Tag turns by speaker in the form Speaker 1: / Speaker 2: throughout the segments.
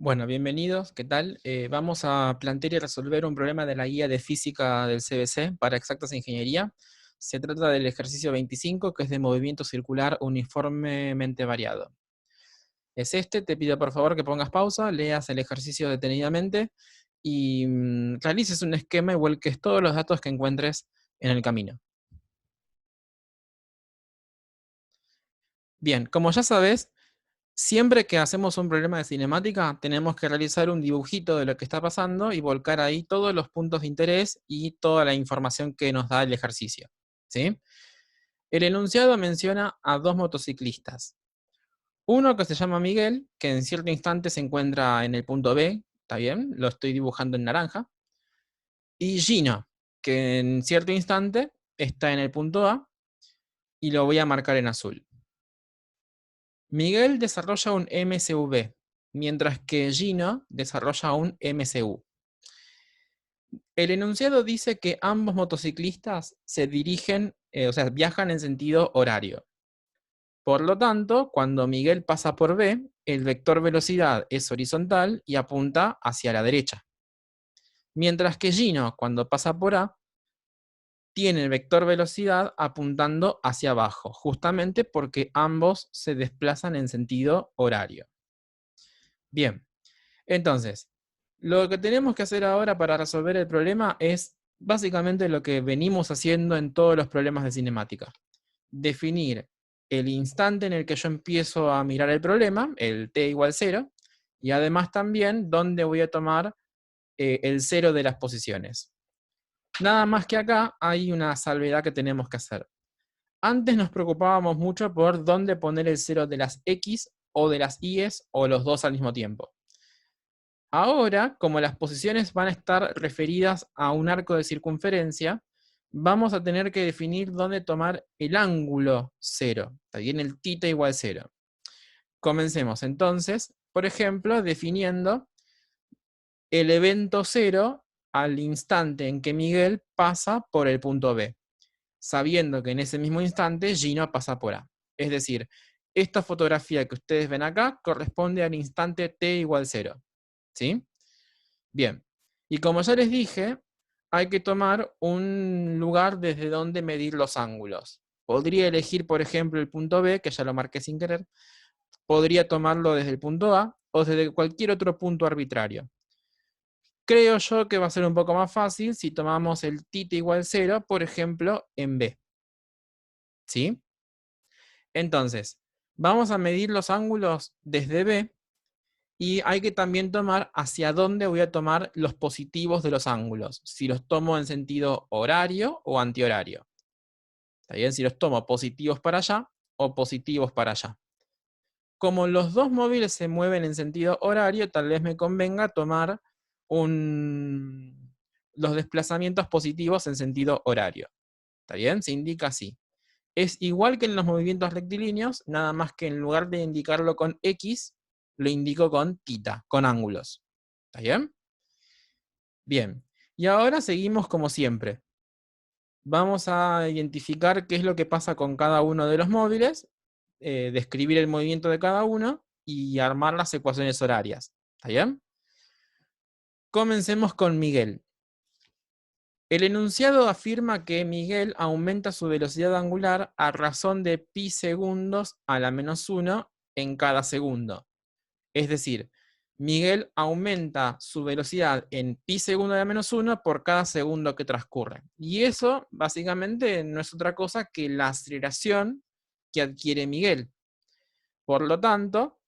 Speaker 1: Bueno, bienvenidos, ¿qué tal? Vamos a plantear y resolver un problema de la guía de física del CBC para exactas e ingeniería. Se trata del ejercicio 25, que es de movimiento circular uniformemente variado. Es este, te pido por favor que pongas pausa, leas el ejercicio detenidamente y realices un esquema y vuelques todos los datos que encuentres en el camino. Bien, como ya sabes, siempre que hacemos un problema de cinemática, tenemos que realizar un dibujito de lo que está pasando y volcar ahí todos los puntos de interés y toda la información que nos da el ejercicio, ¿sí? El enunciado menciona a dos motociclistas. Uno que se llama Miguel, que en cierto instante se encuentra en el punto B, ¿está bien? Lo estoy dibujando en naranja. Y Gino, que en cierto instante está en el punto A y lo voy a marcar en azul. Miguel desarrolla un MCV, mientras que Gino desarrolla un MCU. El enunciado dice que ambos motociclistas se dirigen, viajan en sentido horario. Por lo tanto, cuando Miguel pasa por B, el vector velocidad es horizontal y apunta hacia la derecha. Mientras que Gino, cuando pasa por A, tiene el vector velocidad apuntando hacia abajo, justamente porque ambos se desplazan en sentido horario. Bien, entonces, lo que tenemos que hacer ahora para resolver el problema es básicamente lo que venimos haciendo en todos los problemas de cinemática. Definir el instante en el que yo empiezo a mirar el problema, el t igual 0, y además también dónde voy a tomar el 0 de las posiciones. Nada más que acá hay una salvedad que tenemos que hacer. Antes nos preocupábamos mucho por dónde poner el 0 de las x o de las y's o los dos al mismo tiempo. Ahora, como las posiciones van a estar referidas a un arco de circunferencia, vamos a tener que definir dónde tomar el ángulo 0, también el θ igual 0. Comencemos entonces, por ejemplo, definiendo el evento 0 al instante en que Miguel pasa por el punto B, sabiendo que en ese mismo instante Gino pasa por A. Es decir, esta fotografía que ustedes ven acá corresponde al instante t igual 0. ¿Sí? Bien, y como ya les dije, hay que tomar un lugar desde donde medir los ángulos. Podría elegir, por ejemplo, el punto B, que ya lo marqué sin querer. Podría tomarlo desde el punto A o desde cualquier otro punto arbitrario. Creo yo que va a ser un poco más fácil si tomamos el θ igual 0, por ejemplo, en B. ¿Sí? Entonces, vamos a medir los ángulos desde B. Y hay que también tomar hacia dónde voy a tomar los positivos de los ángulos. Si los tomo en sentido horario o antihorario. ¿Está bien? Si los tomo positivos para allá o positivos para allá. Como los dos móviles se mueven en sentido horario, tal vez me convenga tomar los desplazamientos positivos en sentido horario. ¿Está bien? Se indica así. Es igual que en los movimientos rectilíneos, nada más que en lugar de indicarlo con X, lo indico con θ, con ángulos. ¿Está bien? Bien. Y ahora seguimos como siempre. Vamos a identificar qué es lo que pasa con cada uno de los móviles, describir el movimiento de cada uno y armar las ecuaciones horarias. ¿Está bien? Comencemos con Miguel. El enunciado afirma que Miguel aumenta su velocidad angular a razón de pi segundos a la menos 1 en cada segundo. Es decir, Miguel aumenta su velocidad en pi segundo a la menos 1 por cada segundo que transcurre. Y eso básicamente no es otra cosa que la aceleración que adquiere Miguel. Por lo tanto,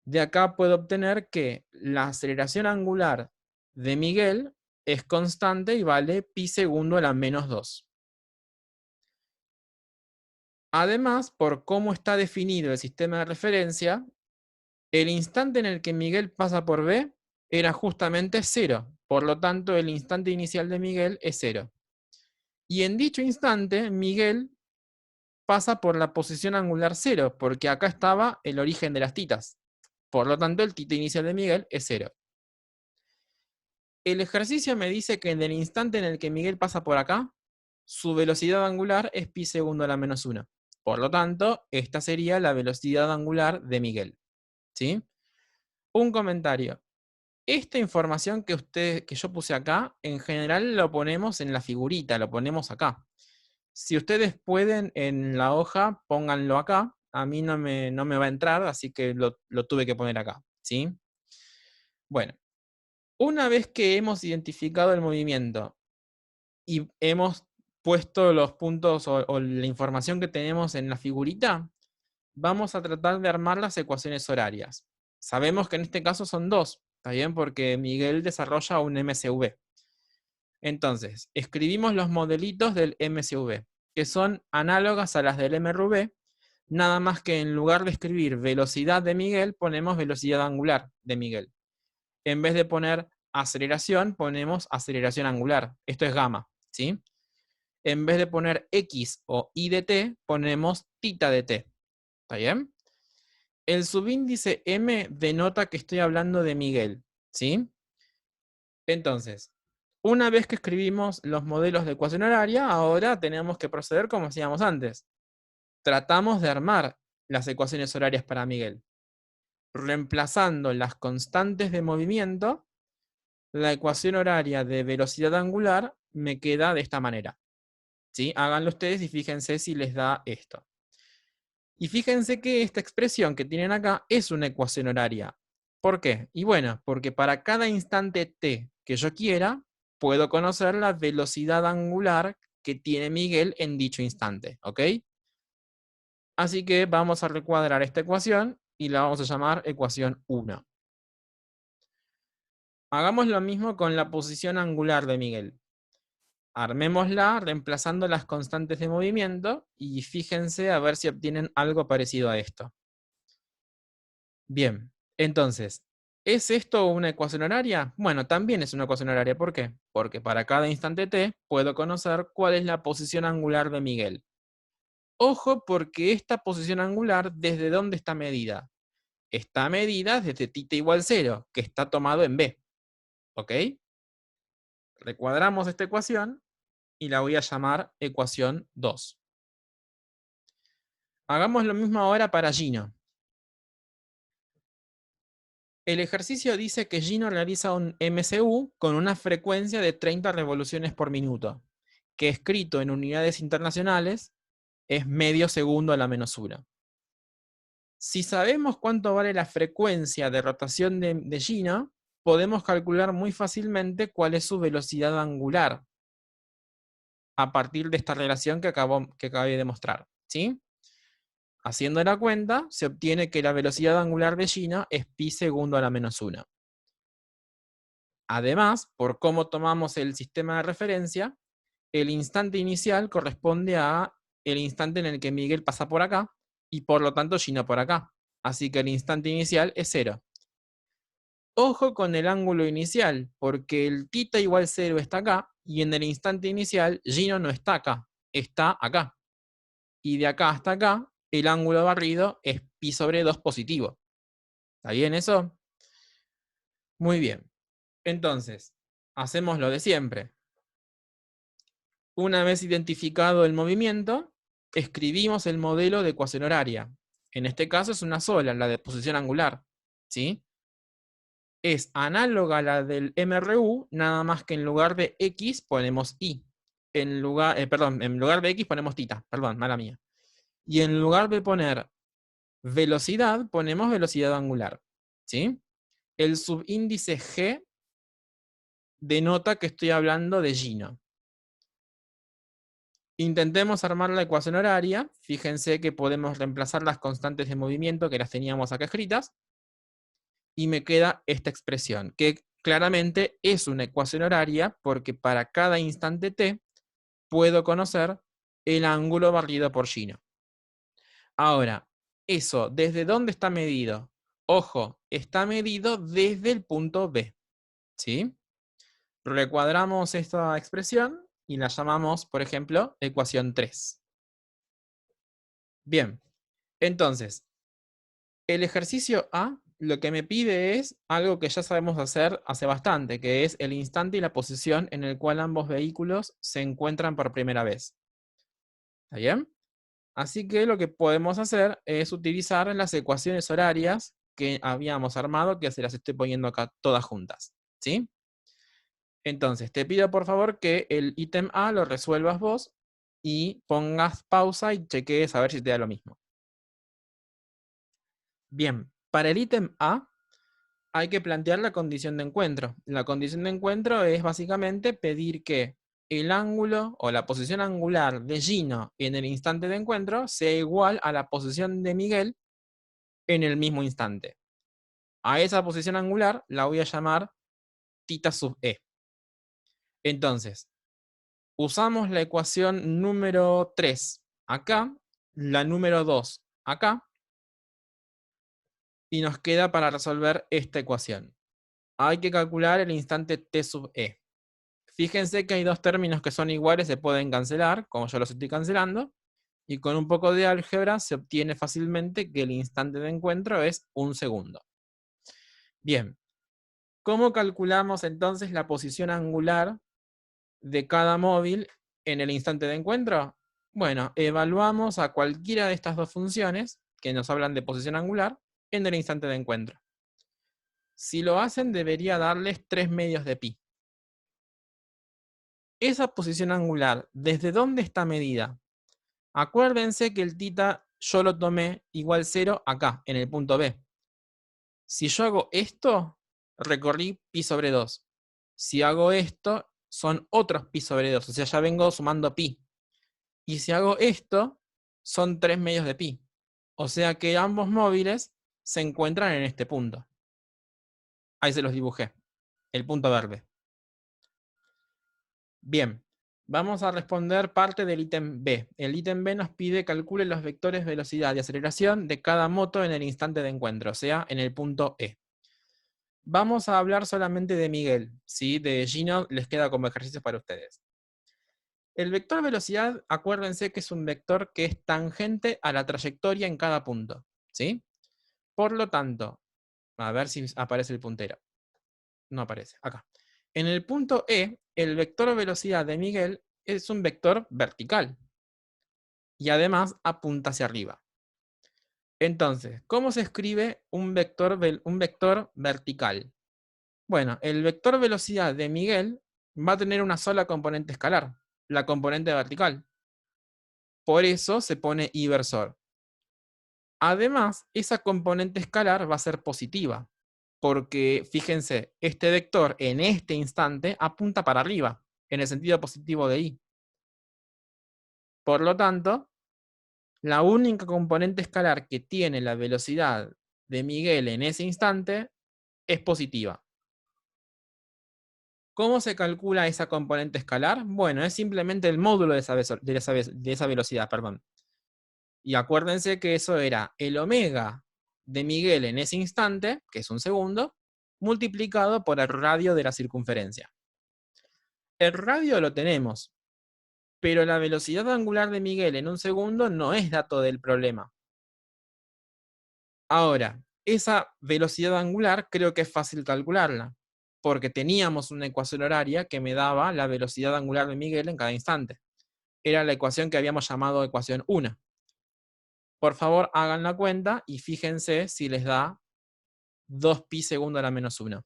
Speaker 1: de acá puedo obtener que la aceleración angular de Miguel es constante y vale pi segundo a la menos 2. Además, por cómo está definido el sistema de referencia, el instante en el que Miguel pasa por B era justamente 0. Por lo tanto, el instante inicial de Miguel es 0. Y en dicho instante, Miguel pasa por la posición angular 0, porque acá estaba el origen de las titas. Por lo tanto, el tita inicial de Miguel es 0. El ejercicio me dice que en el instante en el que Miguel pasa por acá, su velocidad angular es pi segundo a la menos 1. Por lo tanto, esta sería la velocidad angular de Miguel. ¿Sí? Un comentario. Esta información que yo puse acá, en general lo ponemos en la figurita, lo ponemos acá. Si ustedes pueden en la hoja, pónganlo acá. A mí no me va a entrar, así que lo tuve que poner acá, ¿sí? Bueno, una vez que hemos identificado el movimiento y hemos puesto los puntos o la información que tenemos en la figurita, vamos a tratar de armar las ecuaciones horarias. Sabemos que en este caso son dos, ¿está bien? Porque Miguel desarrolla un MCV. Entonces, escribimos los modelitos del MCV, que son análogas a las del MRV, nada más que en lugar de escribir velocidad de Miguel, ponemos velocidad angular de Miguel. En vez de poner aceleración, ponemos aceleración angular. Esto es gamma, ¿sí? En vez de poner X o Y de t, ponemos tita de t. ¿Está bien? El subíndice M denota que estoy hablando de Miguel, ¿sí? Entonces, una vez que escribimos los modelos de ecuación horaria, ahora tenemos que proceder como hacíamos antes. Tratamos de armar las ecuaciones horarias para Miguel. Reemplazando las constantes de movimiento, la ecuación horaria de velocidad angular me queda de esta manera. ¿Sí? Háganlo ustedes y fíjense si les da esto. Y fíjense que esta expresión que tienen acá es una ecuación horaria. ¿Por qué? Y bueno, porque para cada instante t que yo quiera, puedo conocer la velocidad angular que tiene Miguel en dicho instante. ¿Ok? Así que vamos a recuadrar esta ecuación y la vamos a llamar ecuación 1. Hagamos lo mismo con la posición angular de Miguel. Armémosla reemplazando las constantes de movimiento y fíjense a ver si obtienen algo parecido a esto. Bien, entonces, ¿es esto una ecuación horaria? Bueno, también es una ecuación horaria. ¿Por qué? Porque para cada instante t puedo conocer cuál es la posición angular de Miguel. Ojo, porque esta posición angular, ¿desde dónde está medida? Está medida desde θ igual 0, que está tomado en b. ¿Ok? Recuadramos esta ecuación y la voy a llamar ecuación 2. Hagamos lo mismo ahora para Gino. El ejercicio dice que Gino realiza un MCU con una frecuencia de 30 revoluciones por minuto, que escrito en unidades internacionales es medio segundo a la -1. Si sabemos cuánto vale la frecuencia de rotación de Gino, podemos calcular muy fácilmente cuál es su velocidad angular a partir de esta relación que acabé de mostrar, ¿sí? Haciendo la cuenta, se obtiene que la velocidad angular de Gino es pi segundo a la -1. Además, por cómo tomamos el sistema de referencia, el instante inicial corresponde a el instante en el que Miguel pasa por acá y por lo tanto Gino por acá. Así que el instante inicial es 0. Ojo con el ángulo inicial, porque el θ igual 0 está acá y en el instante inicial Gino no está acá, está acá. Y de acá hasta acá, el ángulo barrido es pi sobre 2 positivo. ¿Está bien eso? Muy bien. Entonces, hacemos lo de siempre. Una vez identificado el movimiento, escribimos el modelo de ecuación horaria. En este caso es una sola, la de posición angular, ¿sí? Es análoga a la del MRU, nada más que en lugar de X ponemos Y. En lugar de X ponemos θ, perdón, mala mía. Y en lugar de poner velocidad, ponemos velocidad angular, ¿sí? El subíndice G denota que estoy hablando de Gino. Intentemos armar la ecuación horaria. Fíjense que podemos reemplazar las constantes de movimiento que las teníamos acá escritas. Y me queda esta expresión, que claramente es una ecuación horaria porque para cada instante t puedo conocer el ángulo barrido por Gino. Ahora, eso, ¿desde dónde está medido? Ojo, está medido desde el punto B. ¿Sí? Recuadramos esta expresión y la llamamos, por ejemplo, ecuación 3. Bien, entonces, el ejercicio A lo que me pide es algo que ya sabemos hacer hace bastante, que es el instante y la posición en el cual ambos vehículos se encuentran por primera vez. ¿Está bien? Así que lo que podemos hacer es utilizar las ecuaciones horarias que habíamos armado, que se las estoy poniendo acá todas juntas, ¿sí? Entonces, te pido por favor que el ítem A lo resuelvas vos y pongas pausa y chequees a ver si te da lo mismo. Bien, para el ítem A hay que plantear la condición de encuentro. La condición de encuentro es básicamente pedir que el ángulo o la posición angular de Gino en el instante de encuentro sea igual a la posición de Miguel en el mismo instante. A esa posición angular la voy a llamar θ sub e. Entonces, usamos la ecuación número 3 acá, la número 2 acá, y nos queda para resolver esta ecuación. Hay que calcular el instante t sub e. Fíjense que hay dos términos que son iguales, se pueden cancelar, como yo los estoy cancelando, y con un poco de álgebra se obtiene fácilmente que el instante de encuentro es 1 segundo. Bien, ¿cómo calculamos entonces la posición angular de cada móvil en el instante de encuentro? Bueno, evaluamos a cualquiera de estas dos funciones que nos hablan de posición angular en el instante de encuentro. Si lo hacen, debería darles 3 medios de pi. Esa posición angular, ¿desde dónde está medida? Acuérdense que el θ yo lo tomé igual 0 acá, en el punto B. Si yo hago esto, recorrí pi sobre 2. Si hago esto, son otros pi sobre 2. O sea, ya vengo sumando pi. Y si hago esto, son 3 medios de pi. O sea que ambos móviles se encuentran en este punto. Ahí se los dibujé. El punto verde. Bien. Vamos a responder parte del ítem B. El ítem B nos pide calcule los vectores velocidad y aceleración de cada moto en el instante de encuentro, o sea, en el punto E. Vamos a hablar solamente de Miguel, ¿sí? De Gino les queda como ejercicio para ustedes. El vector velocidad, acuérdense que es un vector que es tangente a la trayectoria en cada punto, ¿sí? Por lo tanto, a ver si aparece el puntero. No aparece, acá. En el punto E, el vector velocidad de Miguel es un vector vertical. Y además apunta hacia arriba. Entonces, ¿cómo se escribe un vector vertical? Bueno, el vector velocidad de Miguel va a tener una sola componente escalar, la componente vertical. Por eso se pone inversor. Además, esa componente escalar va a ser positiva, porque fíjense, este vector en este instante apunta para arriba, en el sentido positivo de y. Por lo tanto, la única componente escalar que tiene la velocidad de Miguel en ese instante es positiva. ¿Cómo se calcula esa componente escalar? Bueno, es simplemente el módulo de esa velocidad, perdón. Y acuérdense que eso era el omega de Miguel en ese instante, que es un segundo, multiplicado por el radio de la circunferencia. El radio lo tenemos, pero la velocidad angular de Miguel en un segundo no es dato del problema. Ahora, esa velocidad angular creo que es fácil calcularla, porque teníamos una ecuación horaria que me daba la velocidad angular de Miguel en cada instante. Era la ecuación que habíamos llamado ecuación 1. Por favor, hagan la cuenta y fíjense si les da 2pi segundo a la menos 1.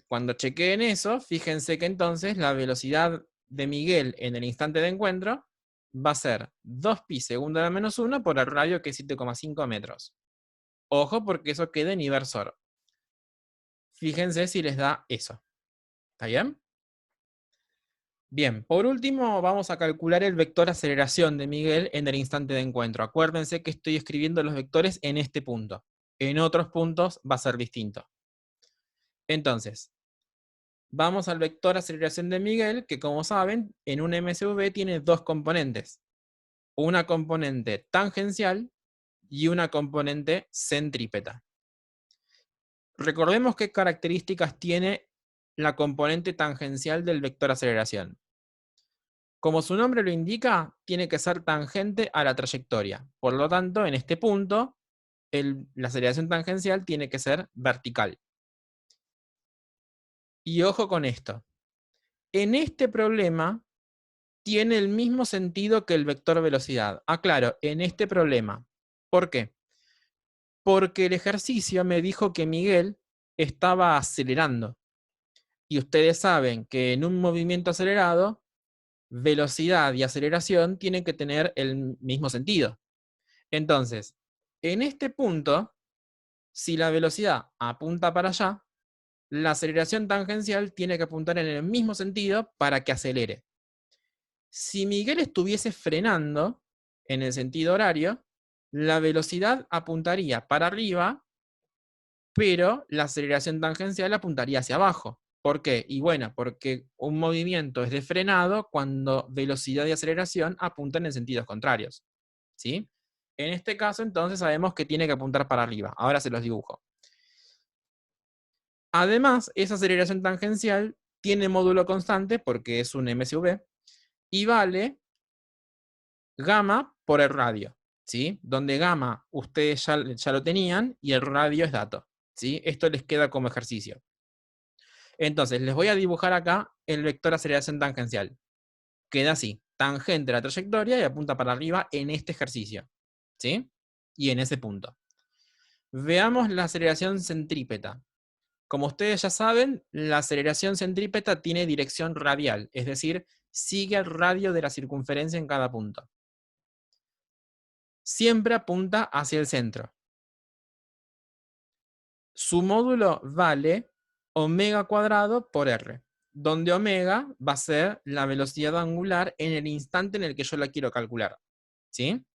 Speaker 1: Cuando chequeen eso, fíjense que entonces la velocidad de Miguel en el instante de encuentro va a ser 2pi segundo a la menos 1 por el radio que es 7,5 metros. Ojo porque eso queda en inversor. Fíjense si les da eso. ¿Está bien? Bien, por último vamos a calcular el vector aceleración de Miguel en el instante de encuentro. Acuérdense que estoy escribiendo los vectores en este punto. En otros puntos va a ser distinto. Entonces, vamos al vector aceleración de Miguel, que como saben, en un MSV tiene dos componentes. Una componente tangencial y una componente centrípeta. Recordemos qué características tiene la componente tangencial del vector aceleración. Como su nombre lo indica, tiene que ser tangente a la trayectoria. Por lo tanto, en este punto, la aceleración tangencial tiene que ser vertical. Y ojo con esto. En este problema, tiene el mismo sentido que el vector velocidad. Aclaro, en este problema. ¿Por qué? Porque el ejercicio me dijo que Miguel estaba acelerando. Y ustedes saben que en un movimiento acelerado, velocidad y aceleración tienen que tener el mismo sentido. Entonces, en este punto, si la velocidad apunta para allá, la aceleración tangencial tiene que apuntar en el mismo sentido para que acelere. Si Miguel estuviese frenando en el sentido horario, la velocidad apuntaría para arriba, pero la aceleración tangencial apuntaría hacia abajo. ¿Por qué? Y bueno, porque un movimiento es de frenado cuando velocidad y aceleración apuntan en sentidos contrarios. ¿Sí? En este caso, entonces, sabemos que tiene que apuntar para arriba. Ahora se los dibujo. Además, esa aceleración tangencial tiene módulo constante porque es un MSV y vale gamma por el radio, ¿sí? Donde gamma ustedes ya lo tenían y el radio es dato, ¿sí? Esto les queda como ejercicio. Entonces, les voy a dibujar acá el vector aceleración tangencial. Queda así, tangente a la trayectoria y apunta para arriba en este ejercicio, ¿sí? Y en ese punto. Veamos la aceleración centrípeta. Como ustedes ya saben, la aceleración centrípeta tiene dirección radial, es decir, sigue el radio de la circunferencia en cada punto. Siempre apunta hacia el centro. Su módulo vale omega cuadrado por r, donde omega va a ser la velocidad angular en el instante en el que yo la quiero calcular. ¿Sí?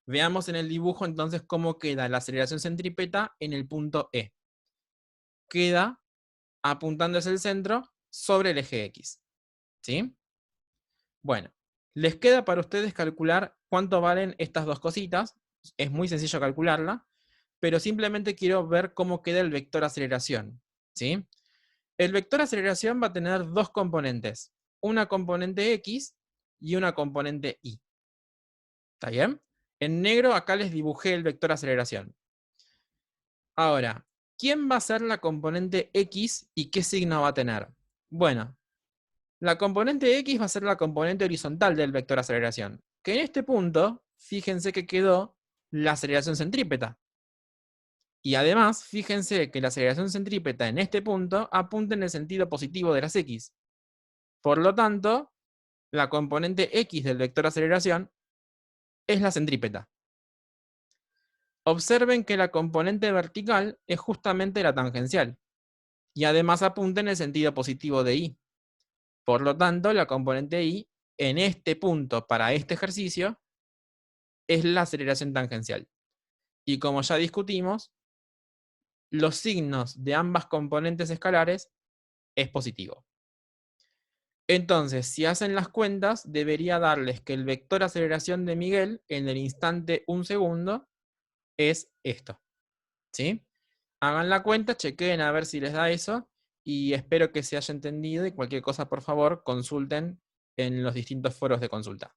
Speaker 1: Veamos en el dibujo entonces cómo queda la aceleración centrípeta en el punto E. Queda apuntando hacia el centro sobre el eje X. ¿Sí? Bueno, les queda para ustedes calcular cuánto valen estas dos cositas. Es muy sencillo calcularla, pero simplemente quiero ver cómo queda el vector aceleración. ¿Sí? El vector aceleración va a tener dos componentes, una componente X y una componente Y. ¿Está bien? En negro acá les dibujé el vector aceleración. Ahora, ¿quién va a ser la componente X y qué signo va a tener? Bueno, la componente X va a ser la componente horizontal del vector aceleración, que en este punto, fíjense que quedó la aceleración centrípeta. Y además, fíjense que la aceleración centrípeta en este punto apunta en el sentido positivo de las X. Por lo tanto, la componente X del vector aceleración es la centrípeta. Observen que la componente vertical es justamente la tangencial. Y además apunta en el sentido positivo de Y. Por lo tanto, la componente Y en este punto, para este ejercicio, es la aceleración tangencial. Y como ya discutimos, los signos de ambas componentes escalares es positivo. Entonces, si hacen las cuentas, debería darles que el vector aceleración de Miguel en el instante 1 segundo es esto. ¿Sí? Hagan la cuenta, chequeen a ver si les da eso y espero que se haya entendido y cualquier cosa, por favor, consulten en los distintos foros de consulta.